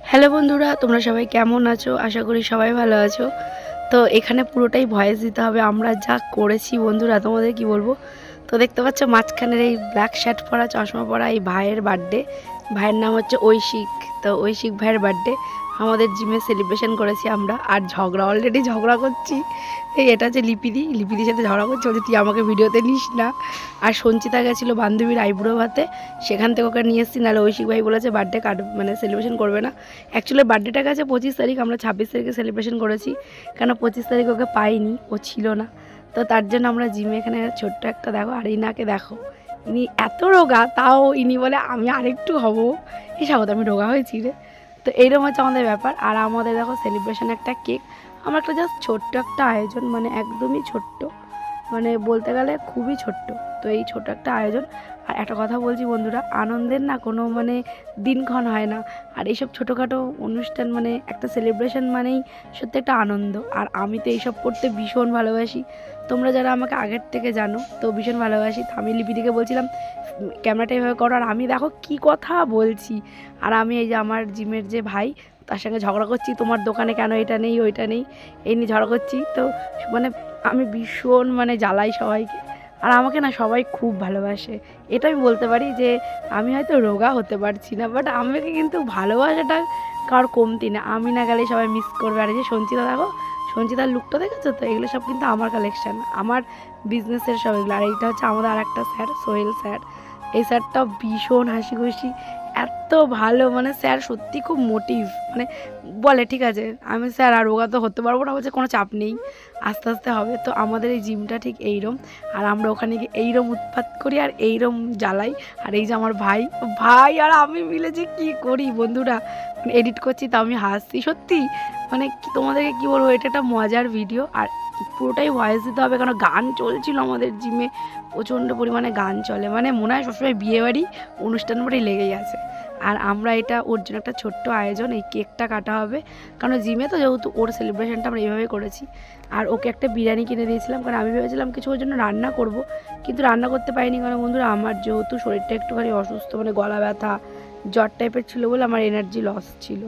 Hello বন্ধুরা, তোমরা সবাই কেমন আছো? আশা করি সবাই ভালো আছো। তো এখানে পুরোটাই ভয়েস দিতে হবে। আমরা যা করেছি বন্ধুরা, তোমাদের কি বলবো। তো দেখতে পাচ্ছ মাঝখানের এই ব্ল্যাক শার্ট পরা, চশমা পরা এই ভাইয়ের বার্থডে। ভাইয়ের নাম হচ্ছে ঐশিক। তো ঐশিক ভাইয়ের বার্থডে আমাদের জিমে সেলিব্রেশন করেছি আমরা। আর অলরেডি ঝগড়া করছি। এটা হচ্ছে লিপিদির সাথে ঝগড়া করছি, বলছে তুই আমাকে ভিডিওতে নিস না। আর সঞ্চিতা গেছিলো বান্ধবীর আইব্রো ভাতে, সেখান থেকে ওকে নিয়ে এসেছি। নাহলে ঐশিক ভাই বলেছে বার্থডে মানে সেলিব্রেশন করবে না। অ্যাকচুয়ালি বার্থডেটা গেছে 25 তারিখ, আমরা 26 তারিখে সেলিব্রেশন করেছি। কেন 25 তারিখ ওকে পাইনি, ও ছিল না। তো তার জন্য আমরা জিমে এখানে ছোট্ট একটা দেখো, আর ইনাকে দেখো, ইনি এত রোগা, তাও ইনি বলে আমি আরেকটু হব। এই স্বাগত, আমি রোগা হয়েছি রে। তো এইরকম হচ্ছে আমাদের ব্যাপার। আর আমাদের দেখো সেলিব্রেশন একটা কেক, আমার একটা জাস্ট ছোট্ট একটা আয়োজন, মানে একদমই ছোট্ট, মানে বলতে গেলে খুবই ছোট্ট। তো এই ছোট একটা আয়োজন। আর একটা কথা বলছি বন্ধুরা, আনন্দের না কোনো মানে দিনক্ষণ হয় না। আর এইসব ছোটোখাটো অনুষ্ঠান মানে একটা সেলিব্রেশন মানেই সত্যি একটা আনন্দ। আর আমি তো এইসব করতে ভীষণ ভালোবাসি। তোমরা যারা আমাকে আগের থেকে জানো তো ভীষণ ভালোবাসি। তো আমি লিপিদিকে বলছিলাম ক্যামেরাটা এভাবে করো, আর আমি দেখো কি কথা বলছি। আর আমি এই যে আমার জিমের যে ভাই, তার সঙ্গে ঝগড়া করছি, তোমার দোকানে কেন এটা নেই ওইটা নেই, এই নিয়ে ঝগড়া করছি। তো মানে আমি ভীষণ মানে জ্বালাই সবাইকে। আর আমাকে না সবাই খুব ভালোবাসে। এটা আমি বলতে পারি যে আমি হয়তো রোগা হতে পারছি না, বাট আমাকে কিন্তু ভালোবাসাটা কারোর কমতি না। আমি না গেলে সবাই মিস করবে। আর এই যে সঞ্চিতা দেখো, সঞ্চিতার লুকটা দেখেছো তো, এগুলো সব কিন্তু আমার কালেকশান, আমার বিজনেসের সব এগুলো। আর এইটা হচ্ছে আমাদের আর একটা স্যার, সোহেল স্যার। এই স্যারটাও ভীষণ হাসি খুশি, এত ভালো, মানে স্যার সত্যি খুব মোটিভ। মানে বলে ঠিক আছে আমি স্যার আর রোগা তো হতে পারবো না, বলছে কোনো চাপ নেই, আস্তে আস্তে হবে। তো আমাদের এই জিমটা ঠিক এইরম। আর আমরা ওখানে গিয়ে এইরম উৎপাত করি আর এইরম জ্বালাই। আর এই যে আমার ভাই ভাই আর আমি মিলে যে কী করি বন্ধুরা, মানে এডিট করছি তা আমি হাসছি সত্যি। মানে তোমাদেরকে কী বলবো, এটা একটা মজার ভিডিও। আর পুরোটাই ভয়েস দিতে হবে, কারণ গান চলছিল আমাদের জিমে, প্রচণ্ড পরিমাণে গান চলে, মানে মনে হয় সবসময় বিয়েবাড়ি অনুষ্ঠান বাড়ি লেগেই আছে। আর আমরা এটা ওর জন্য একটা ছোট্ট আয়োজন, এই কেকটা কাটা হবে, কারণ জিমে তো যেহেতু ওর সেলিব্রেশনটা আমরা এইভাবে করেছি। আর ওকে একটা বিরিয়ানি কিনে দিয়েছিলাম, কারণ আমি ভেবেছিলাম কিছু ওর জন্য রান্না করব, কিন্তু রান্না করতে পারিনি। কারণ বন্ধুরা আমার যেহেতু শরীরটা একটুখানি অসুস্থ, মানে গলা ব্যথা জ্বর টাইপের ছিল বলে আমার এনার্জি লস ছিল।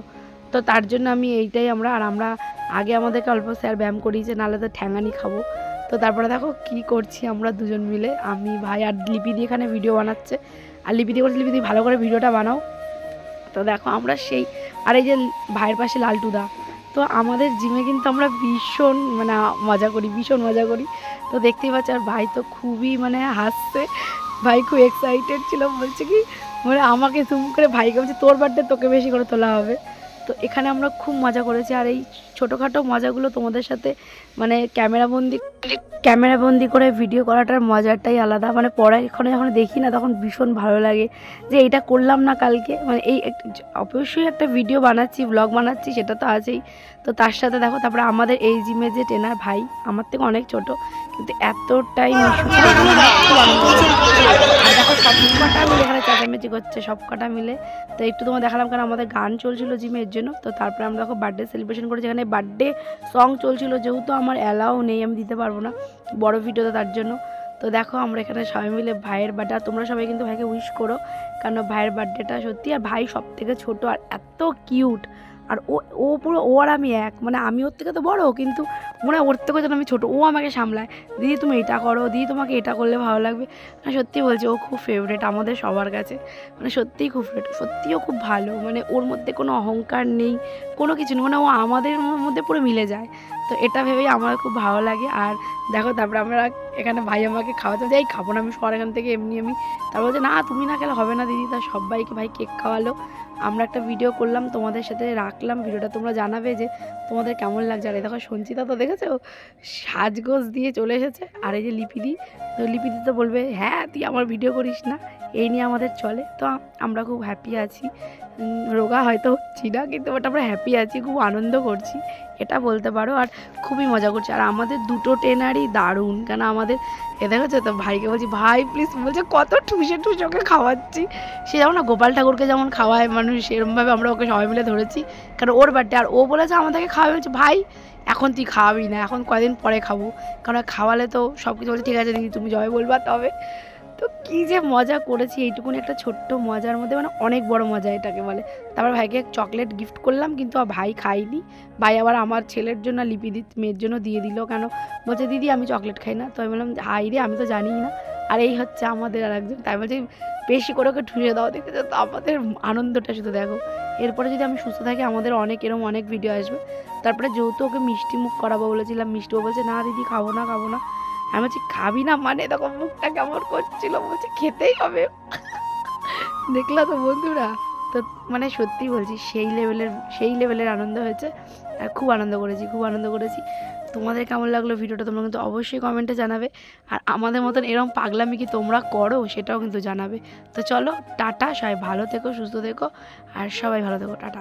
তো তার জন্য আমি এইটাই আমরা আগে আমাদেরকে অল্প স্যার ব্যায়াম করিয়েছে, নাহলে তো ঠ্যাঙানি খাবো। তো তারপরে দেখো কি করছি আমরা দুজন মিলে, আমি ভাই আর লিপিদি এখানে ভিডিও বানাচ্ছে। আর লিপিদি বলছে লিপিদি ভালো করে ভিডিওটা বানাও। তো দেখো আমরা সেই, আর এই যে ভাইয়ের পাশে লালটুদা। তো আমাদের জিমে কিন্তু আমরা ভীষণ মানে মজা করি, ভীষণ মজা করি। তো দেখতেই পাচ্ছি, আর ভাই তো খুবই মানে হাসছে, ভাই খুব এক্সাইটেড ছিল, বলছে কি মানে আমাকে জুম করে ভাইকে বলছে তোর বার্থডে তোকে বেশি করে তোলা হবে। তো এখানে আমরা খুব মজা করেছি। আর এই ছোটোখাটো মজাগুলো তোমাদের সাথে মানে ক্যামেরাবন্দি করে ভিডিও করাটার মজাটাই আলাদা। মানে পরে যখন দেখি না তখন ভীষণ ভালো লাগে যে এটা করলাম না কালকে, মানে এই অবশ্যই একটা ভিডিও বানাচ্ছি, ব্লগ বানাচ্ছি, সেটা তো আছেই। তো তার সাথে দেখো তারপরে আমাদের এই জিমে যে ট্রেনার ভাই, আমার থেকে অনেক ছোট, কিন্তু এতটাই মিশুক। আর দেখো সব কটা মিলে এখানে চেঁচামেচি করছে, সব কটা মিলে। তো একটু তোমার দেখালাম, কারণ আমাদের গান চলছিল জিমের জন্য। তো তারপরে আমরা দেখো বার্থডে সেলিব্রেশন করেছি, এখানে বার্থডে সং চলছিল, যেহেতু আমার অ্যালাও নেই, আমি দিতে পারবো না বড় ভিডিওতে, তার জন্য। তো দেখো আমরা এখানে সবাই মিলে ভাইয়ের বার্থডে, আর তোমরা সবাই কিন্তু ভাইকে উইশ করো, কারণ ভাইয়ের বার্থডেটা সত্যি। আর ভাই সব থেকে ছোটো আর এত কিউট। আর ও ও পুরো ও আর আমি এক, মানে আমি ওর থেকে তো বড়ো, কিন্তু মনে হয় ওর থেকেও যেন আমি ছোটো। ও আমাকে সামলায়, দিদি তুমি এটা করো, দিদি তোমাকে এটা করলে ভালো লাগবে। মানে সত্যি বলছি ও খুব ফেভারেট আমাদের সবার কাছে, মানে সত্যিই খুব ফেভারেট। সত্যিও খুব ভালো, মানে ওর মধ্যে কোনো অহংকার নেই, কোনো কিছু নেই, মানে ও আমাদের মধ্যে পুরো মিলে যায়। তো এটা ভেবেই আমার খুব ভালো লাগে। আর দেখো তারপরে আমরা এখানে ভাই আমাকে খাওয়াতে যাই, খাবো না আমি সর এখান থেকে, এমনি আমি। তারপর বলছে না তুমি না খেলে হবে না দিদি। তা সবাইকে ভাই কেক খাওয়ালো, আমরা একটা ভিডিও করলাম, তোমাদের সাথে রাখলাম ভিডিওটা, তোমরা জানাবে যে তোমাদের কেমন লাগছে। আর এই দেখো সঞ্চিতা তো দেখেছো সাজগোজ দিয়ে চলে এসেছে। আর এই যে লিপিদি, তো লিপিদি তো বলবে হ্যাঁ তুই আমার ভিডিও করিস না, এই নিয়ে আমাদের চলে। তো আমরা খুব হ্যাপি আছি, রোগা হয়তো হচ্ছি না, কিন্তু ওটা আমরা হ্যাপি আছি, খুব আনন্দ করছি, এটা বলতে পারো। আর খুবই মজা করছি। আর আমাদের দুটো ট্রেনারই দারুণ, কেন আমাদের এ দেখেছো তো, ভাইকে বলছি ভাই প্লিজ, বলছে কত ঠুসে ঠুসে ওকে খাওয়াচ্ছি। সে যেমন না গোপাল ঠাকুরকে যেমন খাওয়ায় মানুষ, সেরকমভাবে আমরা ওকে সবাই মিলে ধরেছি, কারণ ওর বার্থডে। আর ও বলেছে আমাদেরকে খাওয়াবে, বলছে ভাই এখন তুই খাওয়াবি না, এখন কয়দিন পরে খাবো, কারণ খাওয়ালে তো সব কিছু। বলছে ঠিক আছে দিদি তুমি জয় বলবা তবে। তো কী যে মজা করেছি, এইটুকুনি একটা ছোট্ট মজার মধ্যে মানে অনেক বড় মজা এটাকে বলে। তারপর ভাইকে চকলেট গিফট করলাম, কিন্তু ভাই খায়নি। ভাই আবার আমার ছেলের জন্য লিপিদির মেয়ের জন্য দিয়ে দিল, কেন বলছে দিদি আমি চকলেট খাই না। তো আমি বললাম হাই রে, আমি তো জানিই না। আর এই হচ্ছে আমাদের আর একজন, তাই বলছে বেশি করে ওকে ঠুসে দাও, দেখেছো তো আমাদের আনন্দটা শুধু দেখো। এরপরে যদি আমি সুস্থ থাকি আমাদের অনেক এরকম অনেক ভিডিও আসবে। তারপরে যেহেতু ওকে মিষ্টি মুখ করাবো বলেছিলাম, মিষ্টিও বলছে না দিদি খাবো না খাবো না। আমি বলছি খাবি না মানে, দেখো মুখটা কেমন করছিল, বলছে খেতেই হবে। দেখলা তো বন্ধুরা। তো মানে সত্যি বলছি সেই লেভেলের আনন্দ হয়েছে। আর খুব আনন্দ করেছি, খুব আনন্দ করেছি। তোমাদের কেমন লাগলো ভিডিওটা তোমরা কিন্তু অবশ্যই কমেন্টে জানাবে। আর আমাদের মতন এরকম পাগলামি কি তোমরা করো সেটাও কিন্তু জানাবে। তো চলো টাটা, সবাই ভালো থেকো, সুস্থ থেকো, আর সবাই ভালো থেকো, টাটা।